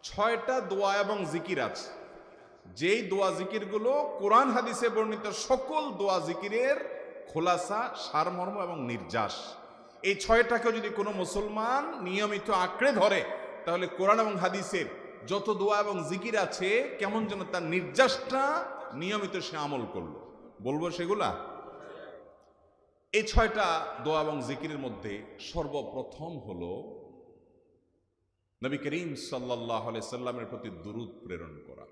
6টা দোয়া এবং জিকির আছে, যেই দোয়া জিকিরগুলো কোরআন হাদিসে বর্ণিত সকল দোয়া জিকিরের খোলাসা, সারমর্ম এবং নির্যাস। এই 6টাকে যদি কোনো মুসলমান নিয়মিত আঁকড়ে ধরে, তাহলে কোরআন এবং হাদিসের যত দোয়া এবং জিকির আছে কেমন যেন তার নির্যাসটা নিয়মিত সে আমল করলো। বলবো সেগুলা। এই 6টা দোয়া এবং জিকিরের মধ্যে সর্বপ্রথম হলো নবী করিম সাল্লাল্লাহু আলাইহি সাল্লামের প্রতি দুরূদ প্রেরণ করা।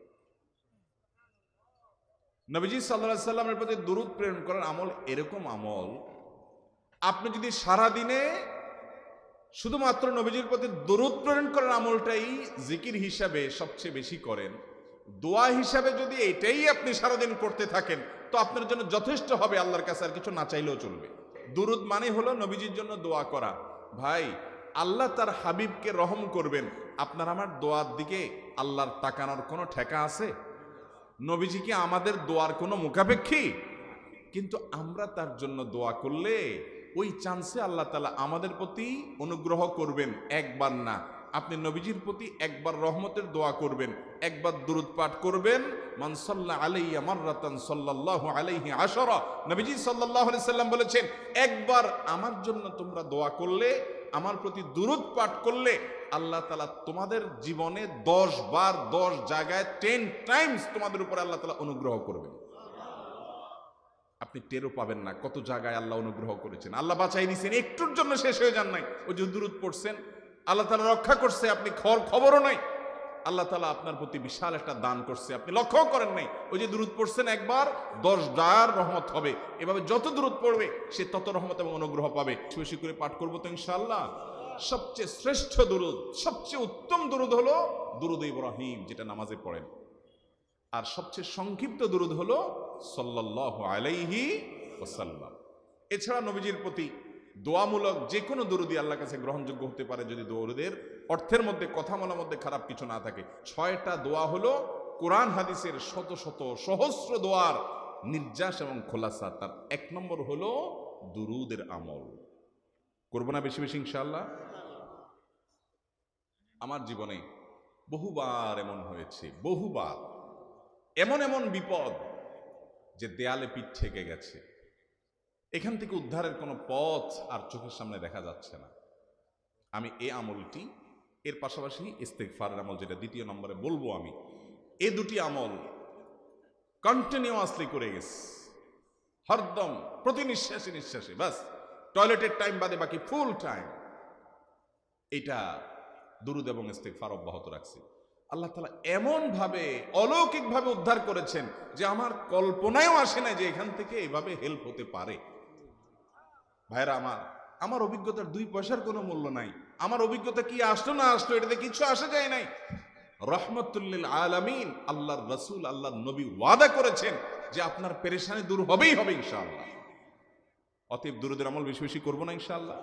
নবীজি সাল্লাল্লাহু আলাইহি সাল্লামের প্রতি দুরূদ প্রেরণ করার আমল এরকম আমল, আপনি যদি সারা দিনে শুধুমাত্র নবীজির প্রতি দুরূদ প্রেরণ করার আমলটাই জিকির হিসাবে সবচেয়ে বেশি করেন, দোয়া হিসাবে যদি এটাই আপনি সারাদিন করতে থাকেন, তো আপনার জন্য যথেষ্ট হবে, আল্লাহর কাছে আর কিছু না চাইলেও চলবে। দুরূদ মানে হলো নবীজির জন্য দোয়া করা। ভাই, আল্লাহ তার হাবিবকে রহম করবেন, আপনার আমার দোয়ার দিকে আল্লাহর তাকানোর কোনো ঠেকা আছে? নবীজি কি আমাদের দোয়ার কোনো মুখাপেক্ষী? কিন্তু আমরা তার জন্য দোয়া করলে ওই চান্সে আল্লাহ তাআলা আমাদের প্রতি অনুগ্রহ করবেন। একবার না, আপনি নবীজির প্রতি একবার রহমতের দোয়া করবেন, একবার দুরূদ পাঠ করবেন। মান সাল্লা আলাইয়া মাররাতান সাল্লাল্লাহু আলাইহি আশারা। নবীজি সাল্লাল্লাহু আলাইহি সাল্লাম বলেছেন, একবার আমার জন্য তোমরা দোয়া করলে, আমার প্রতি দুরূদ পাঠ করলে, আল্লাহ তাআলা তোমাদের জীবনে 10 বার 10 জায়গায় 10 টাইমস তোমাদের উপরে আল্লাহ তাআলা অনুগ্রহ করবেন। আপনি টেরও পাবেন না কত জায়গায় আল্লাহ অনুগ্রহ করেছেন। আল্লাহ বাঁচাই দিয়েছেন, একটুর জন্য শেষ হয়ে যান নাই। ওই যে দুরূদ পড়ছেন, আল্লাহ তাআলা রক্ষা করছে, আপনি খবরও নাই। আল্লাহ তাআলা আপনার প্রতি বিশাল একটা দান করছে, আপনি লক্ষ্য করেন নাই। ওই যে দুরূদ পড়ছেন একবার, 10 বার রহমত হবে। এভাবে যত দুরূদ পড়বে সে তত রহমত এবং অনুগ্রহ পাবে। বেশি করে পাঠ করবো তো ইনশাআল্লাহ। সবচেয়ে শ্রেষ্ঠ দুরূদ, সবচেয়ে উত্তম দুরূদ হলো দুরূদ ইব্রাহিম, যেটা নামাজে পড়েন। আর সবচেয়ে সংক্ষিপ্ত দুরূদ হলো সাল্লাল্লাহু আলাইহি ওয়াসাল্লাম। এছাড়া নবীজির প্রতি দোয়ামূলক যে কোনো দুরূদই আল্লাহর কাছে গ্রহণযোগ্য হতে পারে, যদি দুরূদের অর্থের মধ্যে, কথা বলার মধ্যে খারাপ কিছু না থাকে। 6টা দোয়া হলো কোরআন হাদিসের শত শত সহস্র দোয়ার নির্যাস এবং খোলাসা। তার 1 নম্বর হলো দুরূদের আমল। করবো না বেশি বেশি ইনশাআল্লাহ? আমার জীবনে বহুবার এমন হয়েছে, বহুবার এমন এমন বিপদ যে দেয়ালে পিঠ থেকে গেছে, এখান থেকে উদ্ধারের কোনো পথ আর চোখের সামনে দেখা যাচ্ছে না। আমি এই আমলটি, এর পাশাপাশি ইস্তেগফারের আমল, যেটা 2 নম্বরে বলবো আমি, এই 2টি আমল কন্টিনিউয়াসলি করে গেছে, হরদম প্রতি নিঃশ্বাসে নিঃশ্বাসে, বাস টয়লেটের টাইম বাদে বাকি ফুল টাইম এটা দুরূদ এবং ইস্তেগফার অব্যাহত রাখছি। আল্লাহ তাআলা এমন ভাবে অলৌকিক ভাবে উদ্ধার করেছেন যে আমার কল্পনায়ও আসে না যে এখান থেকে এভাবে হেল্প হতে পারে। ভাইরা আমার অভিজ্ঞতার 2 পয়সার কোনো মূল্য নাই। আমার অভিজ্ঞতা কি আসলো না আসলো এটাতে কিছু আসা যায় নাই। রহমতুল লিল আলামিন আল্লাহর রাসূল, আল্লাহর নবী ওয়াদা করেছেন যে আপনার পেরেশানি দূর হবেই হবে ইনশাআল্লাহ। অতএব দুরূদের আমল বেশি বেশি করবো না ইনশাআল্লাহ।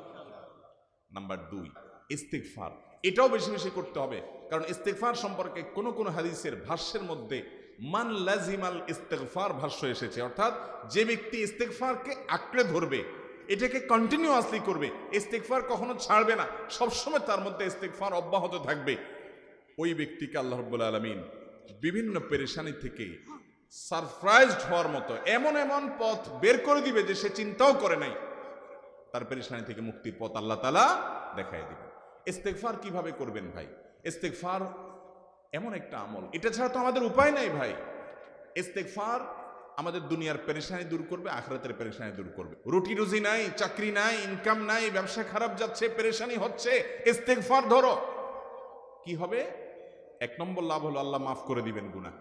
নাম্বার 2, ইস্তেগফার। এটাও বেশি বেশি করতে হবে, কারণ ইস্তেগফার সম্পর্কে কোন কোন হাদিসের ভাষ্যের মধ্যে মান লাজিমাল ইস্তেগফার ভাষ্য এসেছে, অর্থাৎ যে ব্যক্তি ইস্তেগফারকে আঁকড়ে ধরবে, এটাকে কন্টিনিউয়াসলি করবে, ইস্তেগফার কখনো ছাড়বে না, সবসময় তার মধ্যে ইস্তেগফার অব্যাহত থাকবে, ওই ব্যক্তিকে আল্লাহ রাব্বুল আলামিন বিভিন্ন পেরেশানি থেকে সারপ্রাইজড হওয়ার মতো এমন এমন পথ বের করে দিবে যে সে চিন্তাও করে নাই। তার পেরেশানি থেকে মুক্তির পথ আল্লাহ তাআলা দেখায় দিবে। ইস্তেগফার কিভাবে করবেন ভাই? ইস্তেগফার এমন একটা আমল, এটা ছাড়া তো আমাদের উপায় নাই ভাই। ইস্তেগফার আমাদের দুনিয়ার পেরেশানি দূর করবে, আখিরাতের পেরেশানি দূর করবে। রুটি রুজি নাই, চাকরি নাই, ইনকাম নাই, ব্যবসা খারাপ যাচ্ছে, পেরেশানি হচ্ছে, ইস্তেগফার ধরো, কি হবে? 1 নম্বর লাভ হলো আল্লাহ মাফ করে দিবেন গুনাহ।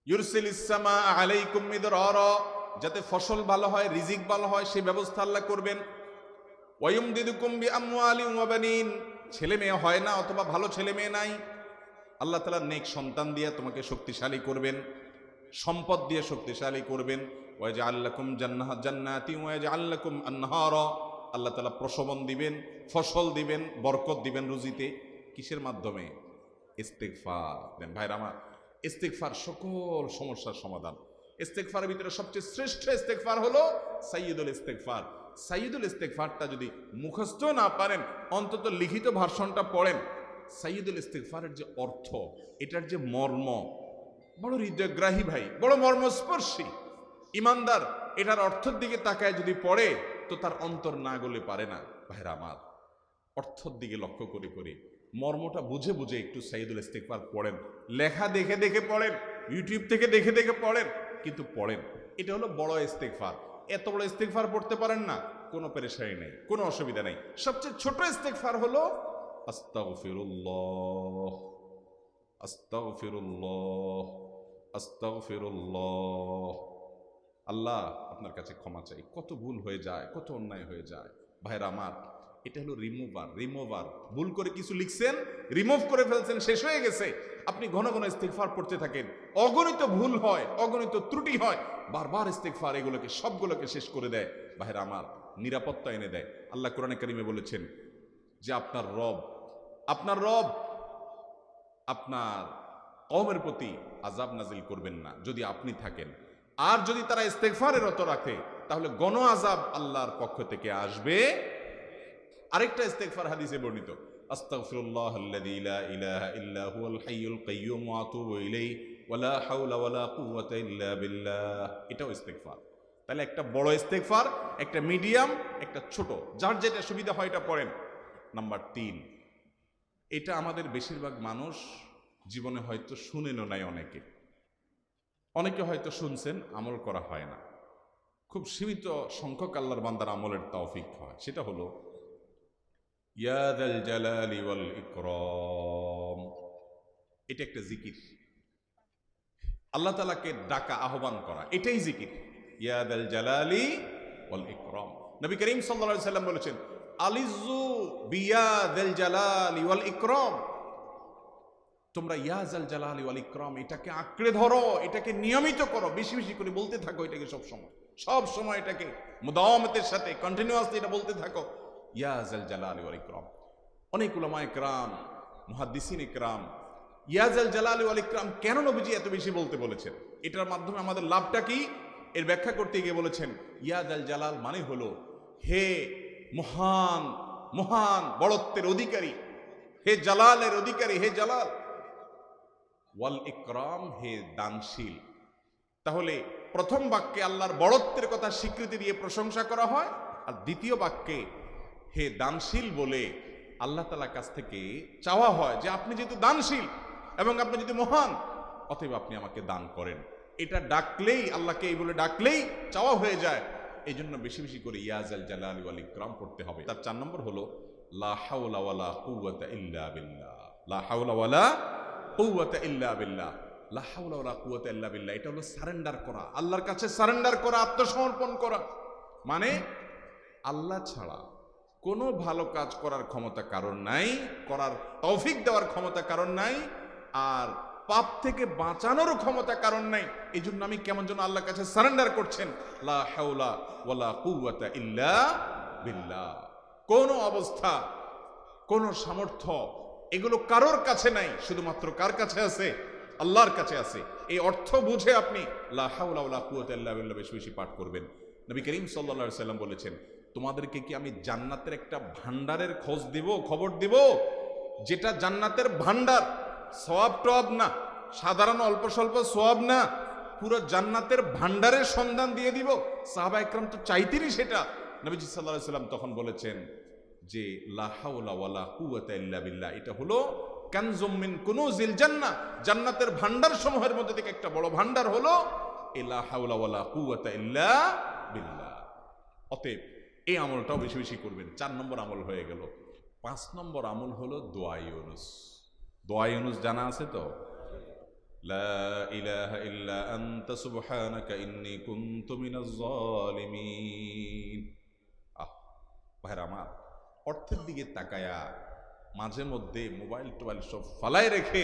ইউরসিলিস সামা আলাইকুম মিদরারা, যাতে ফসল ভালো হয়, রিজিক ভালো হয়, সেই ব্যবস্থা আল্লাহ করবেন। ওয়ায়ুমদিদুকুম বিআমওয়ালিন ওয়া বানিন, ছেলে মেয়ে হয় না অথবা ভালো ছেলে মেয়ে নাই, আল্লাহ তাআলা নেক সন্তান দিয়ে তোমাকে শক্তিশালী করবেন, সম্পদ দিয়ে শক্তিশালী করবেন। ওয়াজআল লাকুম জান্নাতিন ওয়াজআল লাকুম আনহারা, আল্লাহ তাআলা প্রসবন দিবেন, ফসল দিবেন, বরকত দিবেন রুজিতে। কিসের মাধ্যমে? ইস্তেগফার দেন। ভাইরা আমার, ইস্তেগফার সকল সমস্যার সমাধান। ইস্তেগফারের ভিতরে সবচেয়ে শ্রেষ্ঠ ইস্তেগফার হলো সাইয়্যিদুল ইস্তেগফার। সাইয়্যিদুল ইস্তেগফারটা যদি মুখস্থ না পারেন, অন্তত লিখিত ভার্সনটা পড়েন, সাইয়্যিদুল ইস্তিগফারের যে অর্থ, এটার যে মর্ম বড় হৃদয়গ্রাহী ভাই, বড় মর্মস্পর্শী। ইমানদার এটার অর্থের দিকে তাকায় যদি পড়ে তো তার অন্তর না গলে পারে না। ভাইরা আমার, অর্থের দিকে লক্ষ্য করে করে মর্মটা বুঝে বুঝে একটু সাইয়্যিদুল ইস্তিগফার পড়েন। লেখা দেখে দেখে পড়েন, ইউটিউব থেকে দেখে দেখে পড়েন, কিন্তু পড়েন। এটা হলো বড় ইস্তিগফার। এত বড় ইস্তিগফার পড়তে পারেন না, কোনো পেরেশানি নেই, কোনো অসুবিধা নেই। সবচেয়ে ছোট ইস্তিগফার হলো আস্তাগফিরুল্লাহ, আস্তাগফিরুল্লাহ, আস্তাগফিরুল্লাহ। আল্লাহ আপনার কাছে ক্ষমা চাই, কত ভুল হয়ে যায়, কত অন্যায় হয়ে যায়। ভাইরা আমার, এটা হলো রিমুভার। ভুল করে কিছু লিখছেন, রিমুভ করে ফেলছেন, শেষ হয়ে গেছে। আপনি ঘন ঘন ইস্তিগফার পড়তে থাকেন। অগণিত ভুল হয়, অগণিত ত্রুটি হয়, বারবার ইস্তিগফার এগুলোকে সবগুলোকে শেষ করে দেয়। ভাইরা আমার, নিরাপত্তা এনে দেয়। আল্লাহ কোরআনে কারিমে বলেছেন যে আপনার রব আপনার কওমের প্রতি আযাব নাজিল করবেন না যদি আপনি থাকেন। আর যদি তারা ইস্তিগফারে রত রাখে তাহলে গণ আযাব আল্লাহর পক্ষ থেকে আসবে। আরেকটা ইস্তিগফার হাদিসে বর্ণিত, আস্তাগফিরুল্লাহাল্লাযী লা ইলাহা ইল্লা হুয়াল হাইয়ুল কাইয়্যুম ওয়া আতুবু ইলাইহি ওয়া লা হাওলা ওয়া লা কুওয়াতা ইল্লা বিল্লাহ। এটাও ইস্তিগফার। তাহলে একটা বড় ইস্তিগফার, একটা মিডিয়াম, একটা ছোট, যার যেটা সুবিধা হয় এটা পড়েন। নাম্বার 3, এটা আমাদের বেশিরভাগ মানুষ জীবনে হয়তো শুনেনও নাই। অনেকে হয়তো শুনছেন, আমল করা হয় না। খুব সীমিত সংখ্যক আল্লাহর বান্দার আমলের তৌফিক হয়। সেটা হলো ইয়া যাল জালালি ওয়াল ইকরাম। এটা একটা জিকির, আল্লাহ তাআলাকে ডাকা, আহ্বান করা, এটাই জিকির। ইয়া যাল জালালি ওয়াল ইকরাম। নবী করিম সাল্লাল্লাহু আলাইহি সাল্লাম বলেছেন, আলিযু বিয়া যাল জালালি ওয়াল ইকরাম। তোমরা ইয়া যাল জালালি ওয়াল ইকরাম এটাকে আঁকড়ে ধরো, এটাকে নিয়মিত করো, বেশি বেশি করে বলতে থাকো এটাকে সব সময় এটাকে মুদাওয়ামাতের সাথে কন্টিনিউয়াসলি এটা বলতে থাকো, ইয়া যাল জালালি ওয়াল ইকরাম। অনেক উলামায়ে কেরাম, মুহাদ্দিসিন ইকরাম ইয়া যাল জালালি ওয়াল ইকরাম কেন নবীজি এত বেশি বলতে বলেছেন, এটার মাধ্যমে আমাদের লাভটা কি, এর ব্যাখ্যা করতে গিয়ে বলেছেন ইয়া যাল জালাল মানে হলো হে মহান মহান বড়ত্বের অধিকারী, হে জালালের অধিকারী, হে জালাল। ওয়াল ইকরাম, হে দানশীল। তাহলে প্রথম বাক্যে আল্লাহর বড়ত্বের কথা স্বীকৃতি দিয়ে প্রশংসা করা হয়, আর দ্বিতীয় বাক্যে হে দানশীল বলে আল্লাহ তাআলার কাছ থেকে চাওয়া হয় যে আপনি যেহেতু দানশীল এবং আপনি যদি মহান, অতএব আপনি আমাকে দান করেন। এটা ডাকলেই, আল্লাহকে এই বলে ডাকলেই চাওয়া হয়ে যায়। এই জন্য বেশি বেশি করে ইয়া যাল জালালি ওয়াল ইকরাম পড়তে হবে। তার 4 নম্বর হলো লা হাওলা ওয়ালা কুওয়াতা ইল্লা বিল্লাহ। লা হাওলা ওয়ালা কুওয়াতা ইল্লা বিল্লাহ। লা হাওলা ওয়ালা কুওয়াতা ইল্লা বিল্লাহ, এটা হলো সারেন্ডার করা, আল্লাহর কাছে সারেন্ডার করা, আত্মসমর্পণ করা। মানে আল্লাহ ছাড়া কোনো ভালো কাজ করার ক্ষমতা কারণ নাই, করার তৌফিক দেওয়ার ক্ষমতা কারণ নাই, আর পাপ থেকে বাঁচানোরও ক্ষমতা কারণ নাই। এই জন্য আমি কেমন যেন আল্লাহর কাছে সারেন্ডার করছেন, লা হাওলা ওয়ালা কুওয়াতা ইল্লা বিল্লাহ। কোন অবস্থা, কোন সামর্থ্য, এগুলো কারোর কাছে নাই, শুধুমাত্র কার কাছে আছে? আল্লাহর কাছে আছে। এই অর্থ বুঝে আপনি লা হাওলা ওয়ালা কুওয়াতা ইল্লা বিল্লাহ বেশি বেশি পাঠ করবেন। নবী করিম সাল্লাল্লাহু আলাইহি সাল্লাম বলেছেন, তোমাদেরকে কি আমি জান্নাতের একটা ভান্ডারের খবর দিব, যেটা জান্নাতের ভান্ডার, সওয়াব টওয়াব না, সাধারণ অল্প স্বল্প সওয়াব না, পুরো জান্নাতের ভান্ডারের সন্ধান দিয়ে দিব। সাহাবা ইকরাম তো চাইতেনই সেটা। নবীজি সাল্লাল্লাহু আলাইহি সাল্লাম তখন বলেছেন যে লা হাওলা ওয়ালা কুওয়াতা ইল্লা বিল্লাহ, এটা হলো কানজুম মিন কুনুজিল জান্নাহ, জান্নাতের ভান্ডার সমূহের মধ্যে থেকে একটা বড় ভান্ডার হলো লা হাওলা ওয়ালা কুওয়াতা ইল্লা বিল্লাহ। অতএব এই আমলটাও বেশি বেশি করবেন। 4 নম্বর আমল হয়ে গেল। 5 নম্বর আমল হলো দোয়া ইউনুস। দোয়া ইউনুস জানা আছে তো? লা ইলাহা ইল্লা আনতা সুবহানাকা ইন্নী কুনতু মিনাজ জালিমিন। ভাইরা আমার, অর্থের দিকে তাকায়া মাঝে মধ্যে মোবাইল টোবাইল সব ফালায় রেখে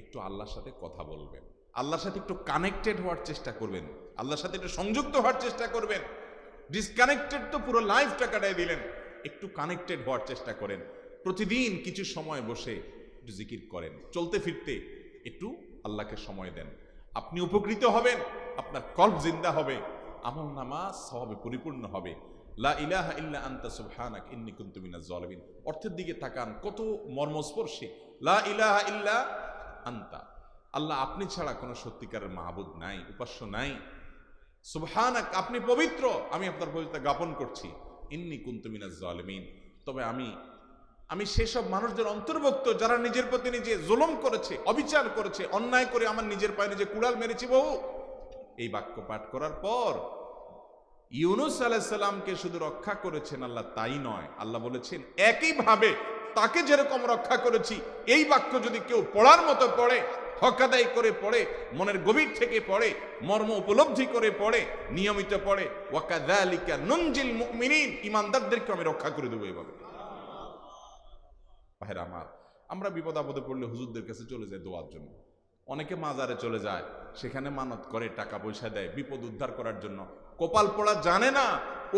একটু আল্লাহর সাথে কথা বলবেন, আল্লাহর সাথে একটু কানেক্টেড হওয়ার চেষ্টা করবেন, আল্লাহর সাথে একটু সংযুক্ত হওয়ার চেষ্টা করবেন। ডিসকানেক্টেড তো পুরো লাইফটা কাটাই দিলেন, একটু কানেক্টেড হওয়ার চেষ্টা করেন। প্রতিদিন কিছু সময় বসে একটু জিকির করেন, চলতে ফিরতে একটু আল্লাহকে সময় দেন। আপনি উপকৃত হবেন, আপনার কল্ব জিন্দা হবে, আমল নামা সওয়াবে পরিপূর্ণ হবে। লা ইলাহা ইল্লা আনতা সুবহানাক ইন্নী কুনতু মিনাজ জালিমিন। অর্থের দিকে তাকান, কত মর্মস্পর্শী। লা ইলাহা ইল্লা আনতা, আল্লাহ আপনি ছাড়া কোনো সত্যিকারের মাহবুদ নাই, উপাস্য নাই। সুবহানাক, আপনি পবিত্র, আমি আপনার পবিত্রতা জ্ঞাপন করছি। ইন্নী কুনতু মিনাজ জালিমিন, তবে আমি সেসব মানুষদের অন্তর্ভুক্ত যারা নিজের প্রতি নিজে জুলুম করেছে, অবিচার করেছে, অন্যায় করে আমার নিজের পায়ে নিজে কুড়াল মেরেছি বহু। এই বাক্য পাঠ করার পর ইউনূস আলাইহিস সালামকে শুধু রক্ষা করেছেন আল্লাহ, তাই নয়, আল্লাহ বলেছেন একইভাবে তাকে যেরকম রক্ষা করেছি, এই বাক্য যদি কেউ পড়ার মতো পড়ে, হক আদায় করে পড়ে, মনের গভীর থেকে পড়ে, মর্ম উপলব্ধি করে পড়ে, নিয়মিত পড়ে, ওয়াকাযালিকা নুনজিল মুমিনিন, ঈমানদারদেরকে আমি রক্ষা করে দেবো। এভাবে ভাইরা আমার, আমরা বিপদ আপদে পড়লে হুজুরদের কাছে চলে যায় দোয়ার জন্য। অনেকে মাজারে চলে যায়, সেখানে মানত করে, টাকা পয়সা দেয় বিপদ উদ্ধার করার জন্য। কপাল পড়া জানে না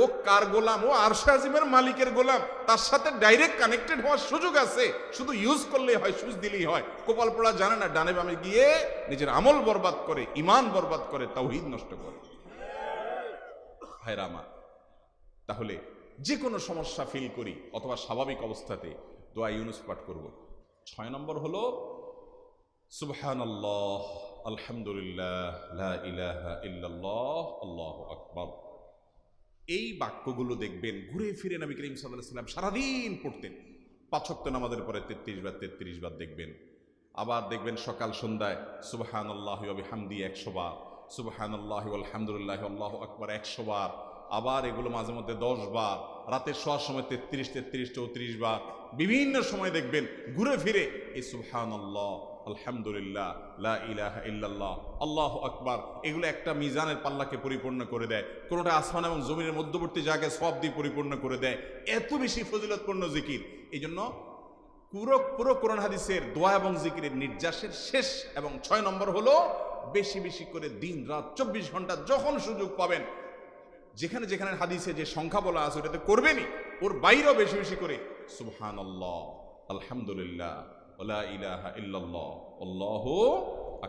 ও কার গোলাম, ও আরশে আজিমের মালিকের গোলাম, তার সাথে ডাইরেক্ট কানেক্টেড হওয়ার সুযোগ আছে, শুধু ইউজ করলেই হয়, সুজ দিলেই হয়। কপাল পড়া জানে না, ডানে বামে গিয়ে নিজের আমল বরবাদ করে, ঈমান বরবাদ করে, তাওহীদ নষ্ট করে। ভাইরা আমার, তাহলে যে কোনো সমস্যা ফিল করি অথবা স্বাভাবিক অবস্থাতে দোয়া ইউনূস পাঠ করব। 6 নম্বর হলো সুবহানাল্লাহ, আলহামদুলিল্লাহ, লা ইলাহা ইল্লাল্লাহ, আল্লাহু আকবার। এই বাক্যগুলো দেখবেন ঘুরে ফিরে নবী করিম সাল্লাল্লাহু আলাইহি ওয়াসাল্লাম সারাদিন পড়তেন। 5 ওয়াক্ত নামাজের পরে 33 বার দেখবেন। আবার দেখবেন সকাল সন্ধ্যায় সুবহানাল্লাহি ওয়া বিহামদিহি 100 বার, সুবহানাল্লাহি ওয়াল হামদুলিল্লাহি আল্লাহু আকবার 100 বার। আবার এগুলো মাঝে মধ্যে 10 বার, রাতে শোয়ার সময় 33, 34 বার। বিভিন্ন সময় দেখবেন ঘুরে ফিরে এই সুবহানাল্লাহ, আলহামদুলিল্লাহ, লা ইলাহা ইল্লাল্লাহ, আল্লাহু আকবার, এগুলো একটা মিজানের পাল্লাকে পরিপূর্ণ করে দেয়। কোনোটা আসমান এবং জমিনের মধ্যবর্তী জায়গায় সওয়াব দিয়ে পরিপূর্ণ করে দেয়। এত বেশি ফজিলতপূর্ণ জিকির। এই জন্য পুরো কোরআন হাদিসের দোয়া এবং জিকিরের নির্যাসের শেষ এবং 6 নম্বর হলো বেশি বেশি করে দিন রাত 24 ঘন্টা যখন সুযোগ পাবেন, যেখানে যেখানে হাদিসে যে সংখ্যা বলা আছে ওটাতে করবেনই, ওর বাইরেও বেশি বেশি করে সুবহানাল্লাহ, আলহামদুলিল্লাহ, লা ইলাহা ইল্লাল্লাহ, আল্লাহু